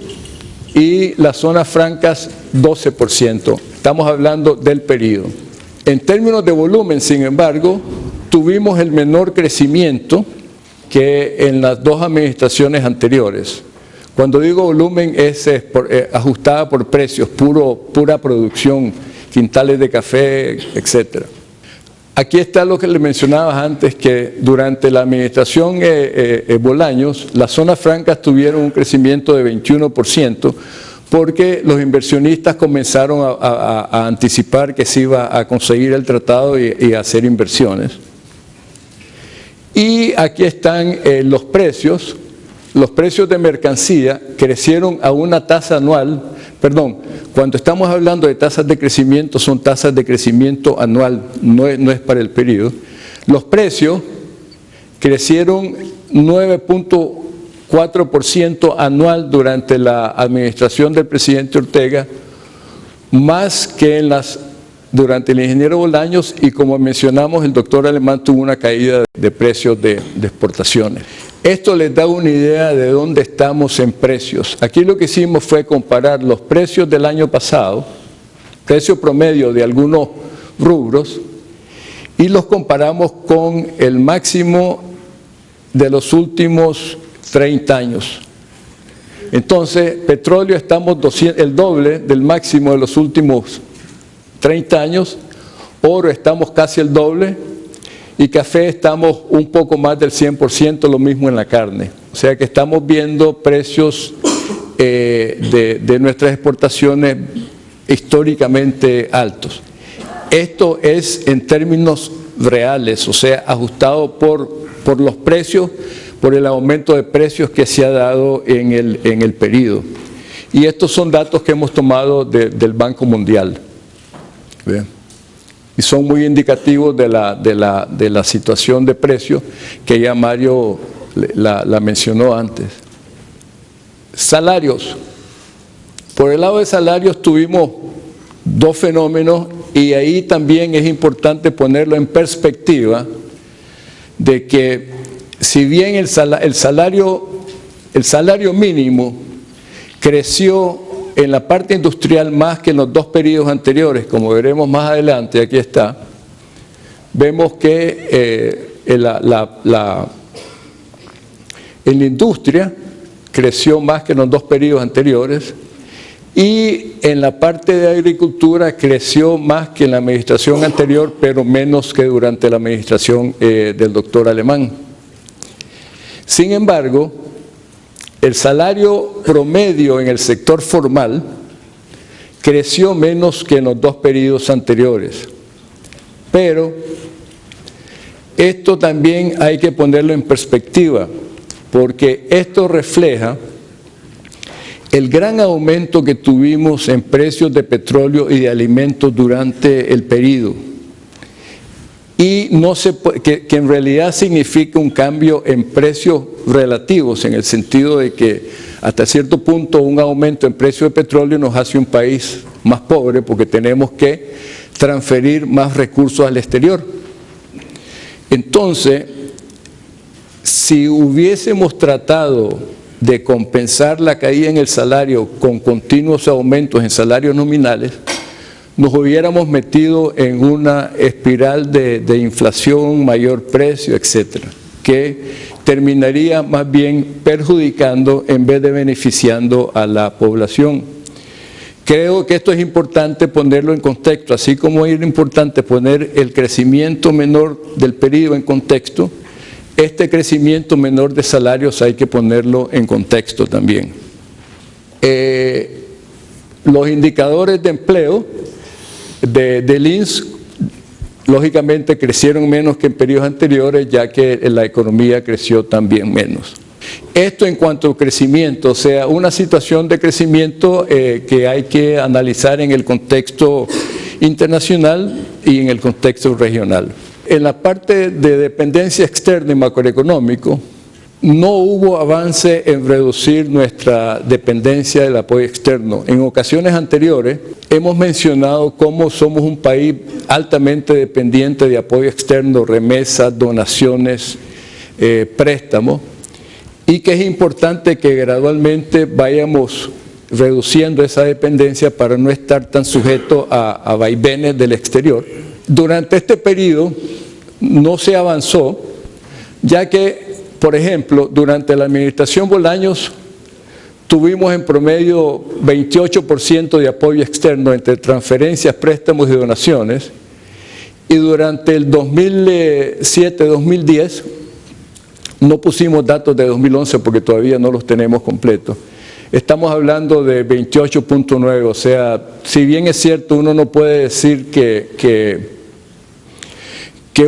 y las zonas francas 12%. Estamos hablando del periodo. En términos de volumen, sin embargo, tuvimos el menor crecimiento que en las dos administraciones anteriores. Cuando digo volumen es ajustada por precios, pura producción, quintales de café, etc. Aquí está lo que les mencionaba antes, que durante la administración Bolaños, las zonas francas tuvieron un crecimiento de 21%, porque los inversionistas comenzaron a anticipar que se iba a conseguir el tratado y a hacer inversiones. Y aquí están los precios. Los precios de mercancía crecieron a una tasa anual, cuando estamos hablando de tasas de crecimiento, son tasas de crecimiento anual, no es para el periodo. Los precios crecieron 9.4% anual durante la administración del presidente Ortega, más que durante el ingeniero Bolaños, y como mencionamos, el doctor Alemán tuvo una caída de precios de exportaciones. Esto les da una idea de dónde estamos en precios. Aquí lo que hicimos fue comparar los precios del año pasado, precio promedio de algunos rubros, y los comparamos con el máximo de los últimos 30 años. Entonces, petróleo estamos el doble del máximo de los últimos 30 años, oro estamos casi el doble, y café estamos un poco más del 100%, lo mismo en la carne. O sea que estamos viendo precios de nuestras exportaciones históricamente altos. Esto es en términos reales, o sea, ajustado por los precios, por el aumento de precios que se ha dado en el periodo. Y estos son datos que hemos tomado del Banco Mundial. Bien. Y son muy indicativos de la situación de precios que ya Mario la mencionó antes. Salarios. Por el lado de salarios tuvimos dos fenómenos, y ahí también es importante ponerlo en perspectiva de que si bien el salario mínimo creció en la parte industrial más que en los dos periodos anteriores, como veremos más adelante, aquí está, vemos que en la industria creció más que en los dos periodos anteriores, y en la parte de agricultura creció más que en la administración anterior, pero menos que durante la administración del doctor Alemán. Sin embargo, el salario promedio en el sector formal creció menos que en los dos periodos anteriores. Pero esto también hay que ponerlo en perspectiva, porque esto refleja el gran aumento que tuvimos en precios de petróleo y de alimentos durante el periodo. Y que en realidad significa un cambio en precios relativos, en el sentido de que hasta cierto punto un aumento en precio de petróleo nos hace un país más pobre, porque tenemos que transferir más recursos al exterior. Entonces, si hubiésemos tratado de compensar la caída en el salario con continuos aumentos en salarios nominales, nos hubiéramos metido en una espiral de inflación, mayor precio, etcétera, que terminaría más bien perjudicando en vez de beneficiando a la población. Creo que esto es importante ponerlo en contexto, así como es importante poner el crecimiento menor del periodo en contexto, este crecimiento menor de salarios hay que ponerlo en contexto también. Los indicadores de empleo del INS lógicamente crecieron menos que en periodos anteriores, ya que la economía creció también menos. Esto en cuanto a crecimiento, o sea, una situación de crecimiento que hay que analizar en el contexto internacional y en el contexto regional. En la parte de dependencia externa y macroeconómico, no hubo avance en reducir nuestra dependencia del apoyo externo. En ocasiones anteriores hemos mencionado cómo somos un país altamente dependiente de apoyo externo, remesas, donaciones, préstamos, y que es importante que gradualmente vayamos reduciendo esa dependencia para no estar tan sujetos a vaivenes del exterior. Durante este periodo no se avanzó, ya que, por ejemplo, durante la administración Bolaños tuvimos en promedio 28% de apoyo externo entre transferencias, préstamos y donaciones, y durante el 2007-2010, no pusimos datos de 2011 porque todavía no los tenemos completos, estamos hablando de 28.9, o sea, si bien es cierto, uno no puede decir que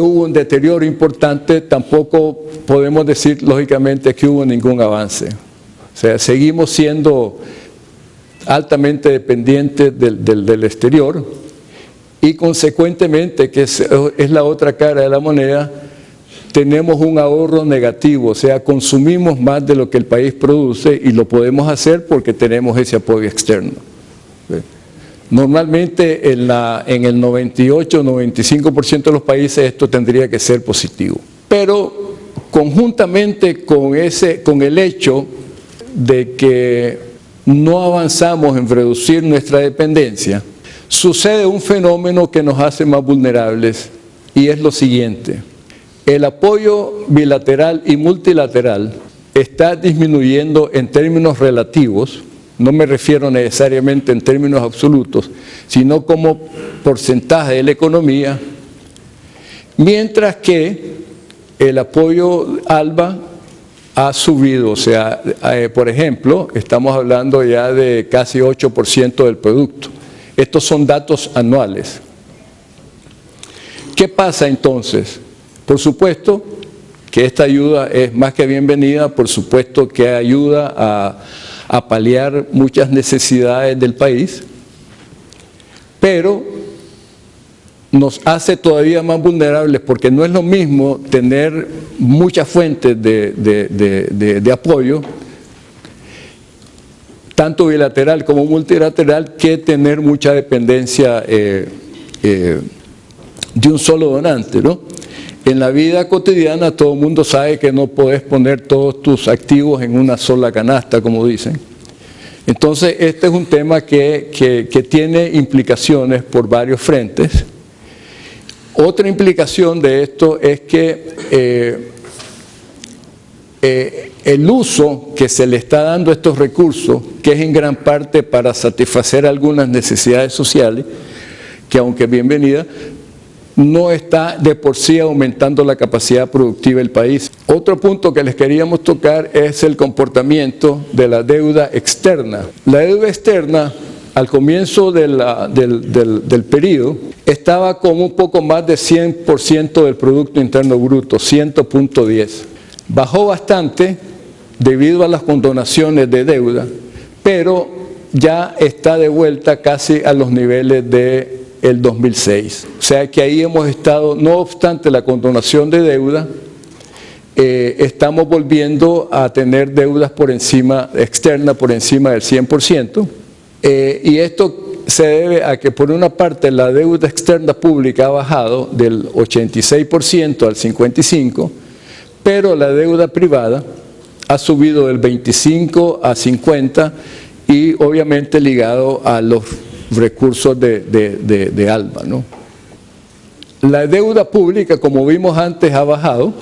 hubo un deterioro importante, tampoco podemos decir lógicamente que hubo ningún avance. O sea, seguimos siendo altamente dependientes del exterior y consecuentemente, que es la otra cara de la moneda, tenemos un ahorro negativo, o sea, consumimos más de lo que el país produce y lo podemos hacer porque tenemos ese apoyo externo. Normalmente en el 98-95% de los países esto tendría que ser positivo. Pero conjuntamente con el hecho de que no avanzamos en reducir nuestra dependencia, sucede un fenómeno que nos hace más vulnerables y es lo siguiente. El apoyo bilateral y multilateral está disminuyendo en términos relativos, no me refiero necesariamente en términos absolutos, sino como porcentaje de la economía, mientras que el apoyo ALBA ha subido, o sea, por ejemplo, estamos hablando ya de casi 8% del producto. Estos son datos anuales. ¿Qué pasa entonces? Por supuesto que esta ayuda es más que bienvenida, por supuesto que ayuda a paliar muchas necesidades del país, pero nos hace todavía más vulnerables porque no es lo mismo tener muchas fuentes de apoyo, tanto bilateral como multilateral, que tener mucha dependencia de un solo donante, ¿no? En la vida cotidiana todo el mundo sabe que no podés poner todos tus activos en una sola canasta, como dicen. Entonces, este es un tema que tiene implicaciones por varios frentes. Otra implicación de esto es que el uso que se le está dando a estos recursos, que es en gran parte para satisfacer algunas necesidades sociales, que aunque bienvenida, no está de por sí aumentando la capacidad productiva del país. Otro punto que les queríamos tocar es el comportamiento de la deuda externa. La deuda externa, al comienzo del periodo, estaba como un poco más de 100% del Producto Interno Bruto, 100.10. Bajó bastante debido a las condonaciones de deuda, pero ya está de vuelta casi a los niveles del 2006. O sea que ahí hemos estado, no obstante la condonación de deuda, estamos volviendo a tener deudas externas por encima del 100%, y esto se debe a que por una parte la deuda externa pública ha bajado del 86% al 55%, pero la deuda privada ha subido del 25 a 50 y obviamente ligado a los recursos de ALBA, ¿no? La deuda pública, como vimos antes, ha bajado.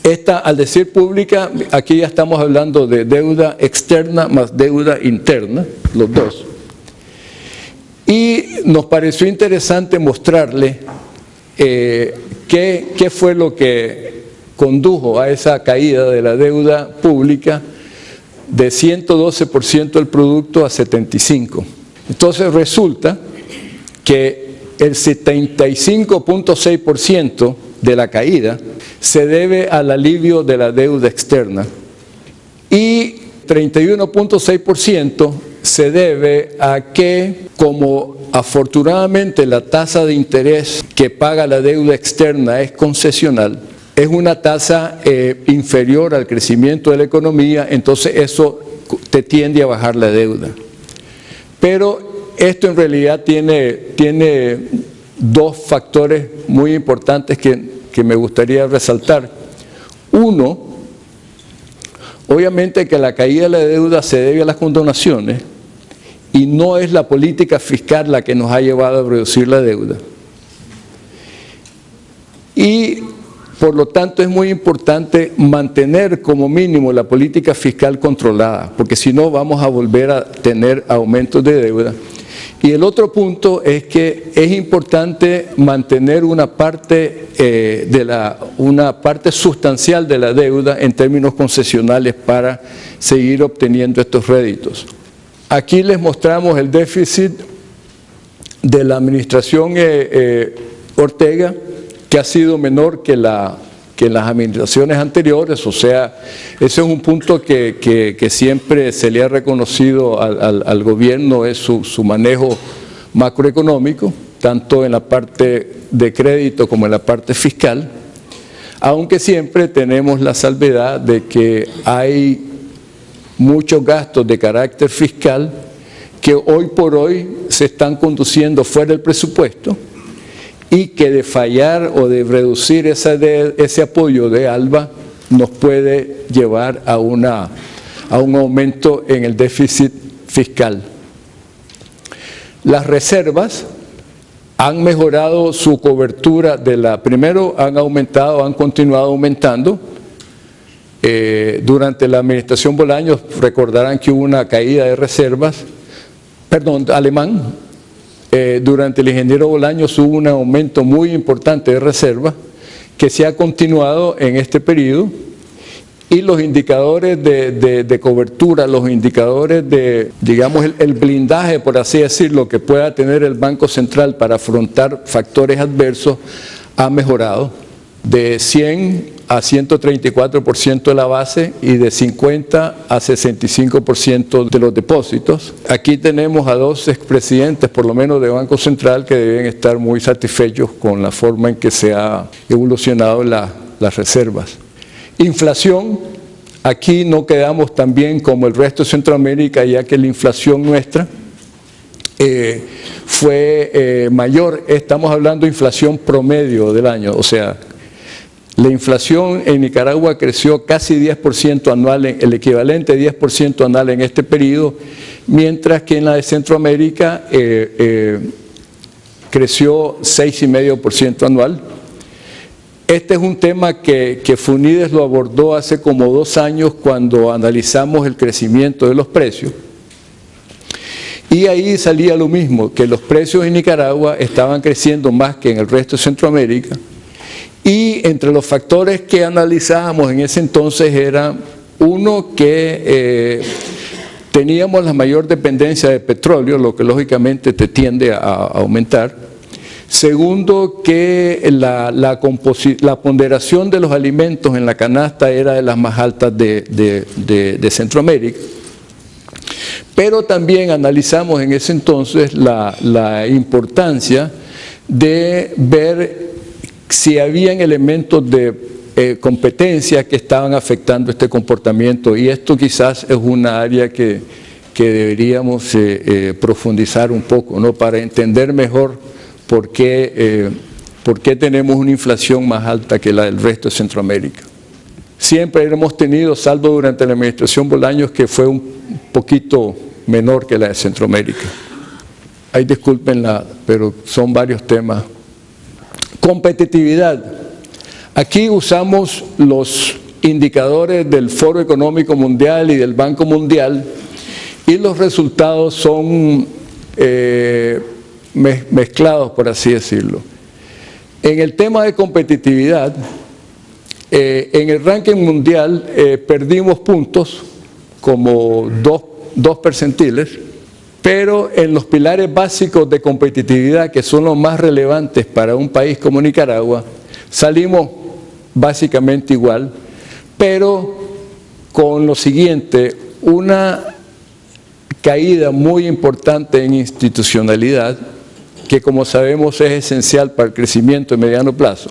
Esta, al decir pública, aquí ya estamos hablando de deuda externa más deuda interna, los dos. Y nos pareció interesante mostrarle qué fue lo que condujo a esa caída de la deuda pública de 112% del producto a 75%. Entonces resulta que el 75.6% de la caída se debe al alivio de la deuda externa y 31.6% se debe a que, como afortunadamente la tasa de interés que paga la deuda externa es concesional, es una tasa inferior al crecimiento de la economía, entonces eso te tiende a bajar la deuda. Pero esto en realidad tiene dos factores muy importantes que me gustaría resaltar. Uno, obviamente que la caída de la deuda se debe a las condonaciones y no es la política fiscal la que nos ha llevado a reducir la deuda. Y por lo tanto es muy importante mantener como mínimo la política fiscal controlada, porque si no vamos a volver a tener aumentos de deuda. Y el otro punto es que es importante mantener una parte sustancial de la deuda en términos concesionales para seguir obteniendo estos réditos. Aquí les mostramos el déficit de la administración Ortega, que ha sido menor que en las administraciones anteriores, o sea, ese es un punto que siempre se le ha reconocido al gobierno, es su manejo macroeconómico, tanto en la parte de crédito como en la parte fiscal, aunque siempre tenemos la salvedad de que hay muchos gastos de carácter fiscal que hoy por hoy se están conduciendo fuera del presupuesto, y que de fallar o de reducir ese apoyo de ALBA nos puede llevar a un aumento en el déficit fiscal. Las reservas han mejorado su cobertura primero han continuado aumentando. Durante la administración Bolaños recordarán que hubo una caída de reservas, Alemán. Durante el ingeniero Bolaños hubo un aumento muy importante de reservas que se ha continuado en este periodo, y los indicadores de cobertura, los indicadores de, digamos, el blindaje, por así decirlo, que pueda tener el Banco Central para afrontar factores adversos ha mejorado de 100 a 134% de la base y de 50 a 65% de los depósitos. Aquí tenemos a dos expresidentes, por lo menos de Banco Central, que deben estar muy satisfechos con la forma en que se ha evolucionado las reservas. Inflación, aquí no quedamos tan bien como el resto de Centroamérica, ya que la inflación nuestra fue mayor. Estamos hablando de inflación promedio del año, o sea, la inflación en Nicaragua creció casi 10% anual, el equivalente de 10% anual en este periodo, mientras que en la de Centroamérica creció 6,5% anual. Este es un tema que FUNIDES lo abordó hace como 2 años cuando analizamos el crecimiento de los precios. Y ahí salía lo mismo, que los precios en Nicaragua estaban creciendo más que en el resto de Centroamérica. Y entre los factores que analizábamos en ese entonces era, uno, que teníamos la mayor dependencia de petróleo, lo que lógicamente te tiende a aumentar. Segundo, que la ponderación de los alimentos en la canasta era de las más altas de Centroamérica. Pero también analizamos en ese entonces la importancia de ver si habían elementos de competencia que estaban afectando este comportamiento, y esto quizás es una área que deberíamos profundizar un poco, ¿no? Para entender mejor por qué tenemos una inflación más alta que la del resto de Centroamérica. Siempre hemos tenido, salvo durante la administración Bolaños, que fue un poquito menor que la de Centroamérica. Ay, discúlpenla, pero son varios temas. Competitividad. Aquí usamos los indicadores del Foro Económico Mundial y del Banco Mundial, y los resultados son mezclados, por así decirlo. En el tema de competitividad, en el ranking mundial perdimos puntos como 2 percentiles, Pero en los pilares básicos de competitividad, que son los más relevantes para un país como Nicaragua, salimos básicamente igual, pero con lo siguiente: una caída muy importante en institucionalidad, que como sabemos es esencial para el crecimiento a mediano plazo,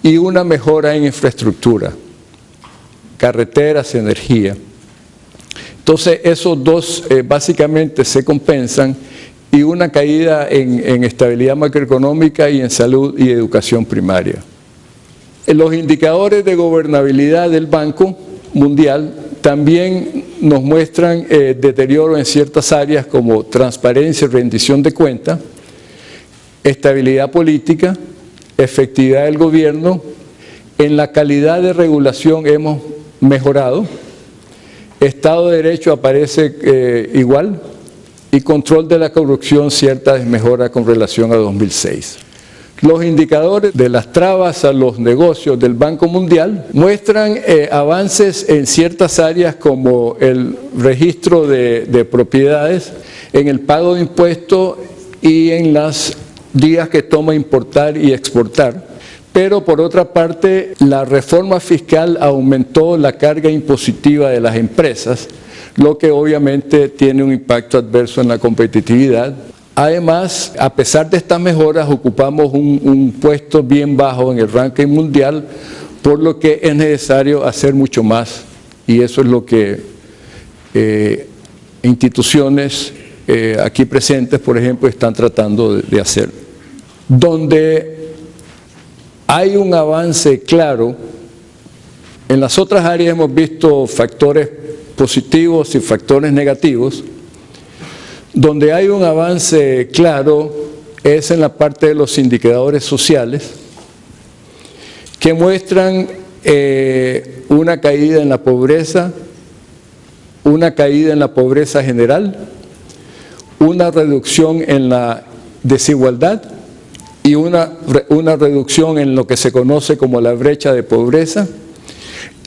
y una mejora en infraestructura, carreteras, energía. Entonces esos dos básicamente se compensan, y una caída en estabilidad macroeconómica y en salud y educación primaria. Los indicadores de gobernabilidad del Banco Mundial también nos muestran deterioro en ciertas áreas como transparencia y rendición de cuentas, estabilidad política, efectividad del gobierno. En la calidad de regulación hemos mejorado, Estado de Derecho aparece igual, y control de la corrupción cierta desmejora con relación a 2006. Los indicadores de las trabas a los negocios del Banco Mundial muestran avances en ciertas áreas como el registro de propiedades, en el pago de impuestos y en las días que toma importar y exportar. Pero por otra parte, la reforma fiscal aumentó la carga impositiva de las empresas, lo que obviamente tiene un impacto adverso en la competitividad. Además, a pesar de estas mejoras, ocupamos un puesto bien bajo en el ranking mundial, por lo que es necesario hacer mucho más, y eso es lo que instituciones aquí presentes, por ejemplo, están tratando de hacer. Donde hay un avance claro, en las otras áreas hemos visto factores positivos y factores negativos. Donde hay un avance claro es en la parte de los indicadores sociales, que muestran una caída en la pobreza, una caída en la pobreza general, una reducción en la desigualdad y una reducción en lo que se conoce como la brecha de pobreza,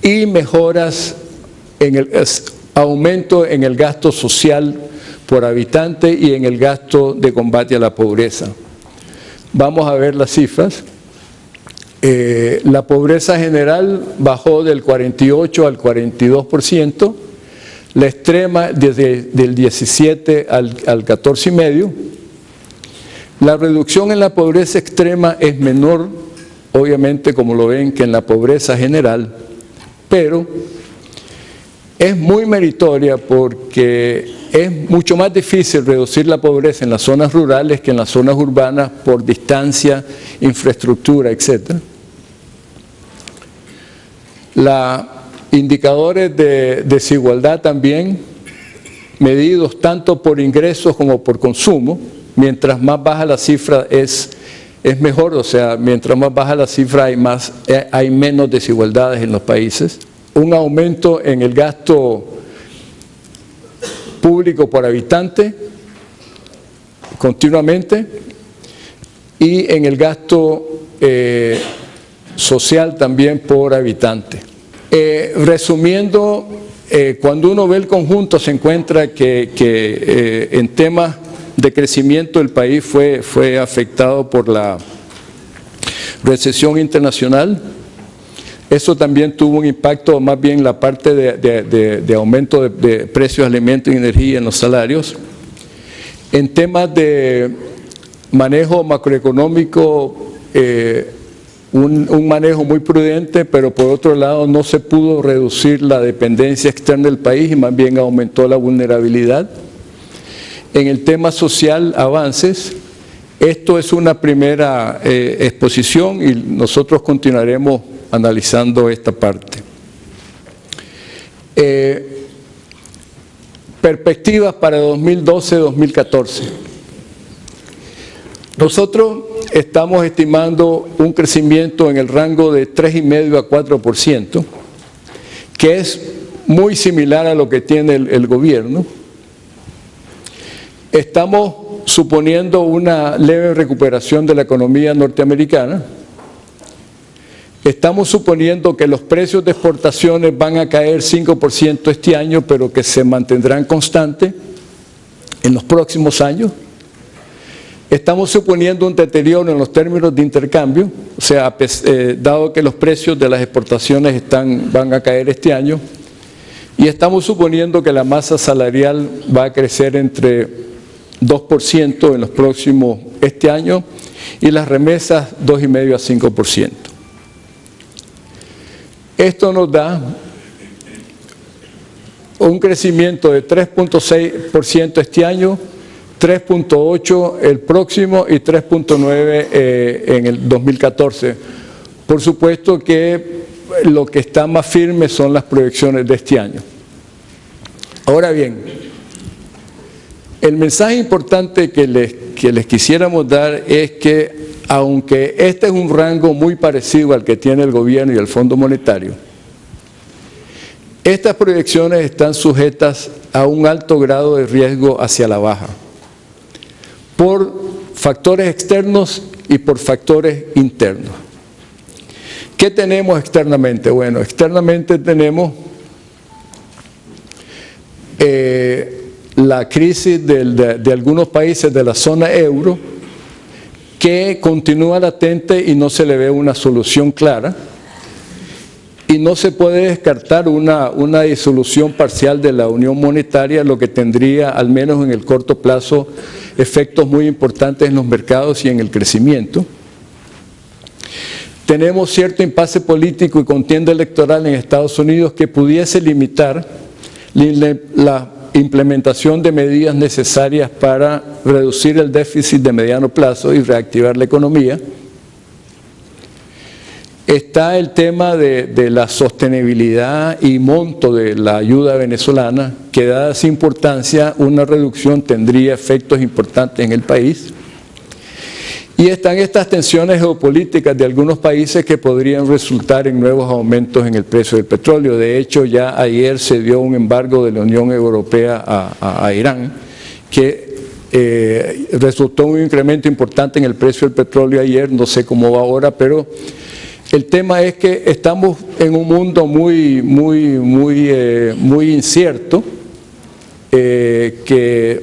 y mejoras en el aumento en el gasto social por habitante y en el gasto de combate a la pobreza. Vamos a ver las cifras. La pobreza general bajó del 48 al 42%, la extrema del 17 al 14,5%. La reducción en la pobreza extrema es menor, obviamente, como lo ven, que en la pobreza general, pero es muy meritoria porque es mucho más difícil reducir la pobreza en las zonas rurales que en las zonas urbanas por distancia, infraestructura, etc. Los indicadores de desigualdad también, medidos tanto por ingresos como por consumo. Mientras más baja la cifra es mejor, o sea, mientras más baja la cifra hay menos desigualdades en los países. Un aumento en el gasto público por habitante continuamente, y en el gasto social también por habitante. Resumiendo, cuando uno ve el conjunto se encuentra que en temas de crecimiento el país fue afectado por la recesión internacional. Eso también tuvo un impacto, más bien en la parte de aumento de precios de alimentos y energía en los salarios. En temas de manejo macroeconómico, un manejo muy prudente, pero por otro lado no se pudo reducir la dependencia externa del país y más bien aumentó la vulnerabilidad. En el tema social, avances. Esto es una primera exposición y nosotros continuaremos analizando esta parte. Perspectivas para 2012-2014. Nosotros estamos estimando un crecimiento en el rango de 3,5 a 4%, que es muy similar a lo que tiene el gobierno. Estamos suponiendo una leve recuperación de la economía norteamericana. Estamos suponiendo que los precios de exportaciones van a caer 5% este año, pero que se mantendrán constantes. en los próximos años. Estamos suponiendo un deterioro en los términos de intercambio, o sea, dado que los precios de las exportaciones van a caer este año, y estamos suponiendo que la masa salarial va a crecer entre 2% en los próximos este año y las remesas 2,5 a 5%. Esto nos da un crecimiento de 3,6% este año, 3,8% el próximo y 3,9% en el 2014. Por supuesto que lo que está más firme son las proyecciones de este año. Ahora bien, el mensaje importante que les quisiéramos dar es que, aunque este es un rango muy parecido al que tiene el gobierno y el Fondo Monetario, estas proyecciones están sujetas a un alto grado de riesgo hacia la baja, por factores externos y por factores internos. ¿Qué tenemos externamente? Bueno, externamente tenemos la crisis de algunos países de la zona euro, que continúa latente y no se le ve una solución clara, y no se puede descartar una disolución parcial de la unión monetaria, lo que tendría, al menos en el corto plazo, efectos muy importantes en los mercados y en el crecimiento. Tenemos cierto impasse político y contienda electoral en Estados Unidos que pudiese limitar la implementación de medidas necesarias para reducir el déficit de mediano plazo y reactivar la economía. Está el tema de la sostenibilidad y monto de la ayuda venezolana, que dada esa importancia, una reducción tendría efectos importantes en el país. Y están estas tensiones geopolíticas de algunos países que podrían resultar en nuevos aumentos en el precio del petróleo. De hecho, ya ayer se dio un embargo de la Unión Europea a Irán, que resultó un incremento importante en el precio del petróleo ayer, no sé cómo va ahora, pero el tema es que estamos en un mundo muy incierto, que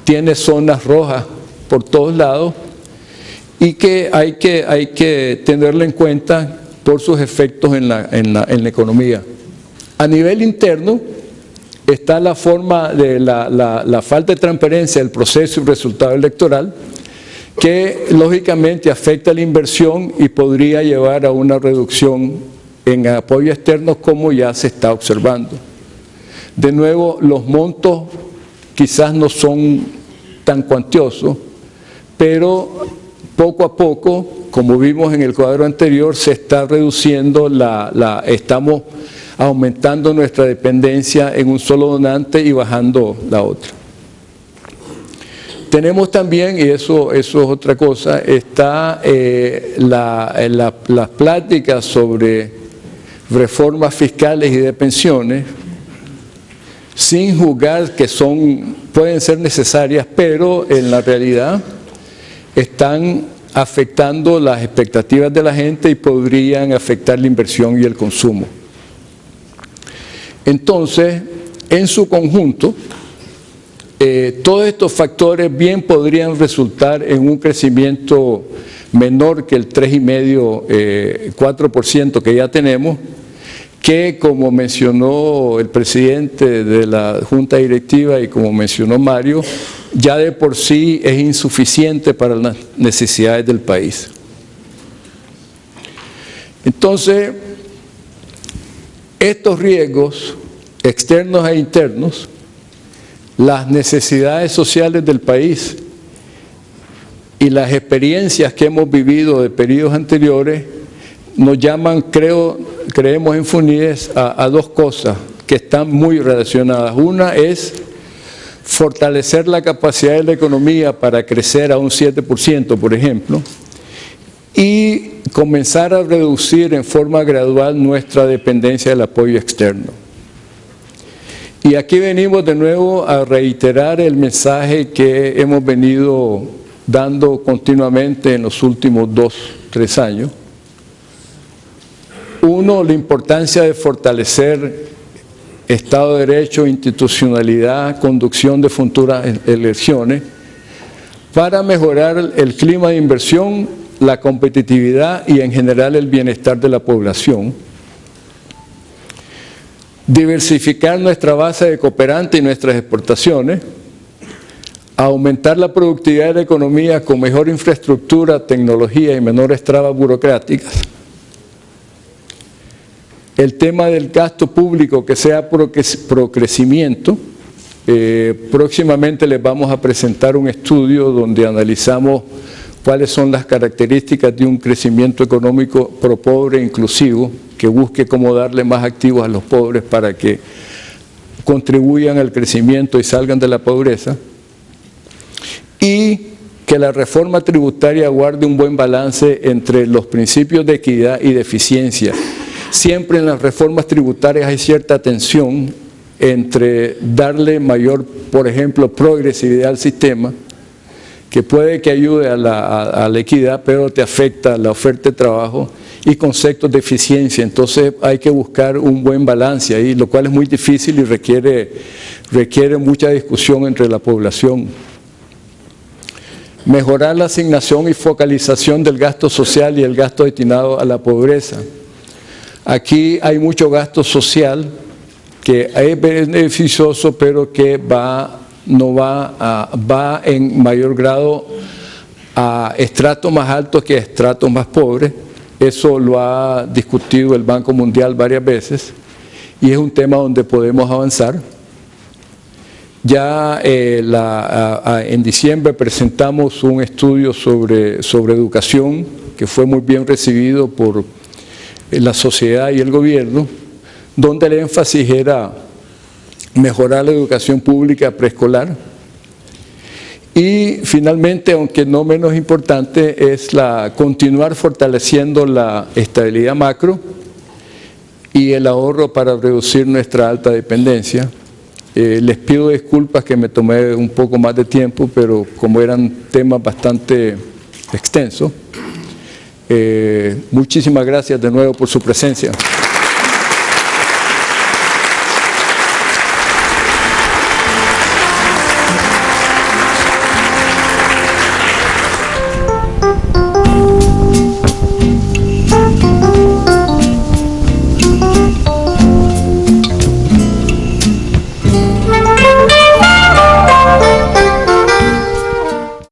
tiene zonas rojas por todos lados y que hay que tenerlo en cuenta por sus efectos en la economía. A nivel interno está la forma de la falta de transparencia del proceso y resultado electoral, que lógicamente afecta a la inversión y podría llevar a una reducción en apoyo externo, como ya se está observando. De nuevo, los montos quizás no son tan cuantiosos, pero poco a poco, como vimos en el cuadro anterior, se está reduciendo estamos aumentando nuestra dependencia en un solo donante y bajando la otra. Tenemos también, y eso es otra cosa, está las pláticas sobre reformas fiscales y de pensiones, sin juzgar que pueden ser necesarias, pero en la realidad están afectando las expectativas de la gente y podrían afectar la inversión y el consumo. Entonces, en su conjunto, todos estos factores bien podrían resultar en un crecimiento menor que el 3,5, 4% que ya tenemos, que, como mencionó el presidente de la Junta Directiva y como mencionó Mario, ya de por sí es insuficiente para las necesidades del país. Entonces, estos riesgos externos e internos, las necesidades sociales del país y las experiencias que hemos vivido de periodos anteriores nos llaman, creemos en FUNIDES, a dos cosas que están muy relacionadas. Una es fortalecer la capacidad de la economía para crecer a un 7%, por ejemplo, y comenzar a reducir en forma gradual nuestra dependencia del apoyo externo. Y aquí venimos de nuevo a reiterar el mensaje que hemos venido dando continuamente en los últimos 2-3 años. Uno, la importancia de fortalecer Estado de Derecho, institucionalidad, conducción de futuras elecciones, para mejorar el clima de inversión, la competitividad y en general el bienestar de la población. Diversificar nuestra base de cooperantes y nuestras exportaciones, aumentar la productividad de la economía con mejor infraestructura, tecnología y menores trabas burocráticas. El tema del gasto público que sea pro crecimiento. Próximamente les vamos a presentar un estudio donde analizamos cuáles son las características de un crecimiento económico pro pobre inclusivo, que busque cómo darle más activos a los pobres para que contribuyan al crecimiento y salgan de la pobreza. Y que la reforma tributaria guarde un buen balance entre los principios de equidad y de eficiencia. Siempre en las reformas tributarias hay cierta tensión entre darle mayor, por ejemplo, progresividad al sistema, que puede que ayude a la equidad, pero te afecta la oferta de trabajo, y conceptos de eficiencia. Entonces hay que buscar un buen balance ahí, lo cual es muy difícil y requiere mucha discusión entre la población. Mejorar la asignación y focalización del gasto social y el gasto destinado a la pobreza. Aquí hay mucho gasto social que es beneficioso, pero que va en mayor grado a estratos más altos que a estratos más pobres. Eso lo ha discutido el Banco Mundial varias veces y es un tema donde podemos avanzar. Ya en diciembre presentamos un estudio sobre educación que fue muy bien recibido por la sociedad y el gobierno, donde el énfasis era mejorar la educación pública preescolar. Y finalmente, aunque no menos importante, es continuar fortaleciendo la estabilidad macro y el ahorro para reducir nuestra alta dependencia. Les pido disculpas que me tomé un poco más de tiempo, pero como eran temas bastante extensos, muchísimas gracias de nuevo por su presencia.